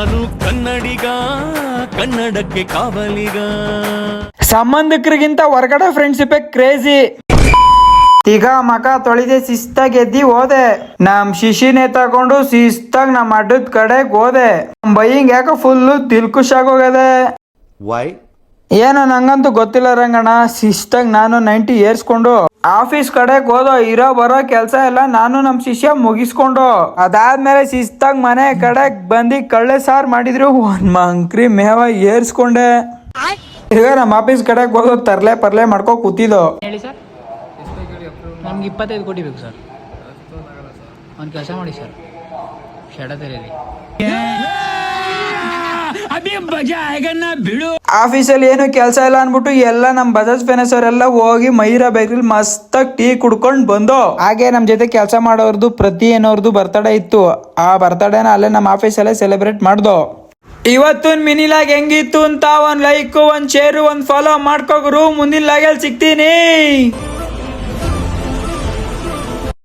ನಾನು ಕನ್ನಡಿಗ, ಕನ್ನಡಕ್ಕೆ ಕಾವಲಿಗ. ಸಂಬಂಧಿಕರಿಗಿಂತ ಹೊರಗಡೆ ಫ್ರೆಂಡ್ಶಿಪ್ ಕ್ರೇಜಿ. ಈಗ ಮಕ ತೊಳಿದೆ ಶಿಸ್ತಾಗಿ ಎದ್ದಿ ಹೋದೆ. ನಮ್ ಶಿಶಿನೇ ತಗೊಂಡು ಶಿಸ್ತಾಗ ನಮ್ ಅಡ್ಡದ ಕಡೆಗೆ ಹೋದೆ. ಬೈಯಿಂಗ್ ಯಾಕ ಫುಲ್ ದಿಲ್ಖುಷ್ ಆಗೋಗದೆ. ವೈ ಏನೋ ನಂಗಂತೂ ಗೊತ್ತಿಲ್ಲ ರಂಗಣ್ಣ. ಶಿಸ್ತಾಗ ನಾನು 90 ಏರ್ಸ್ಕೊಂಡು ಆಫೀಸ್ ಕಡೆಗೆ ಹೋದೋ. ಇರೋ ಬರೋ ಕೆಲ್ಸ ಎಲ್ಲ ನಾನು ನಮ್ ಶಿಷ್ಯ ಮುಗಿಸ್ಕೊಂಡು ಅದಾದ್ಮೇಲೆ ಶಿಸ್ತಾಗ ಮನೆ ಕಡೆಗ್ ಬಂದು ಕಳ್ಳೆ ಸಾರು ಮಾಡಿದ್ರು. ಒಂದ್ ಮಂಕ್ರಿ ಮೇವ ಏರ್ಸ್ಕೊಂಡೆ. ಈಗ ನಮ್ಮ ಆಫೀಸ್ ಕಡೆಗೆ ಹೋದೋ ತರ್ಲೆ ಪರ್ಲೆ ಮಾಡ್ಕೊ ಕೂತಿದ್ದೋ. ಹೇಳಿ ಸರ್, ನಮ್ಗೆ 25 ಕೋಟಿ ಬೇಕು ಸರ್. ಒಂದು ಕೆಲಸ ಮಾಡಿ ಸರ್, ಶೆಡತೆರೆಯಲ್ಲಿ ಆಫೀಸಲ್ಲಿ ಏನು ಕೆಲಸ ಇಲ್ಲ ಅನ್ಬಿಟ್ಟು ಎಲ್ಲ ನಮ್ ಬಜಾಜ್ ಫೈನಾನ್ಸ್ ಅವರೆಲ್ಲ ಹೋಗಿ ಮೈರಾ ಬೇಕ್ರಿಲಿ ಮಸ್ತಾಗಿ ಟೀ ಕುಡ್ಕೊಂಡ್ ಬಂದು. ಹಾಗೆ ನಮ್ ಜೊತೆ ಕೆಲಸ ಮಾಡೋರ್ದು ಪ್ರತಿ ಏನೋರ್ದು ಬರ್ತಡೇ ಇತ್ತು. ಆ ಬರ್ತಡೇನ ಅಲ್ಲೇ ನಮ್ಮ ಆಫೀಸಲ್ಲೇ ಸೆಲೆಬ್ರೇಟ್ ಮಾಡ್ದೋ. ಇವತ್ತು ಮಿನಿಲಾಗ್ ಹೆಂಗಿತ್ತು ಅಂತ ಒಂದ್ ಲೈಕ್, ಒಂದ್ ಶೇರ್, ಒಂದ್ ಫಾಲೋ ಮಾಡ್ಕೋಗ್ರು. ಮುಂದಿನ ಲಾಗಲ್ಲಿ ಸಿಗ್ತೀನಿ.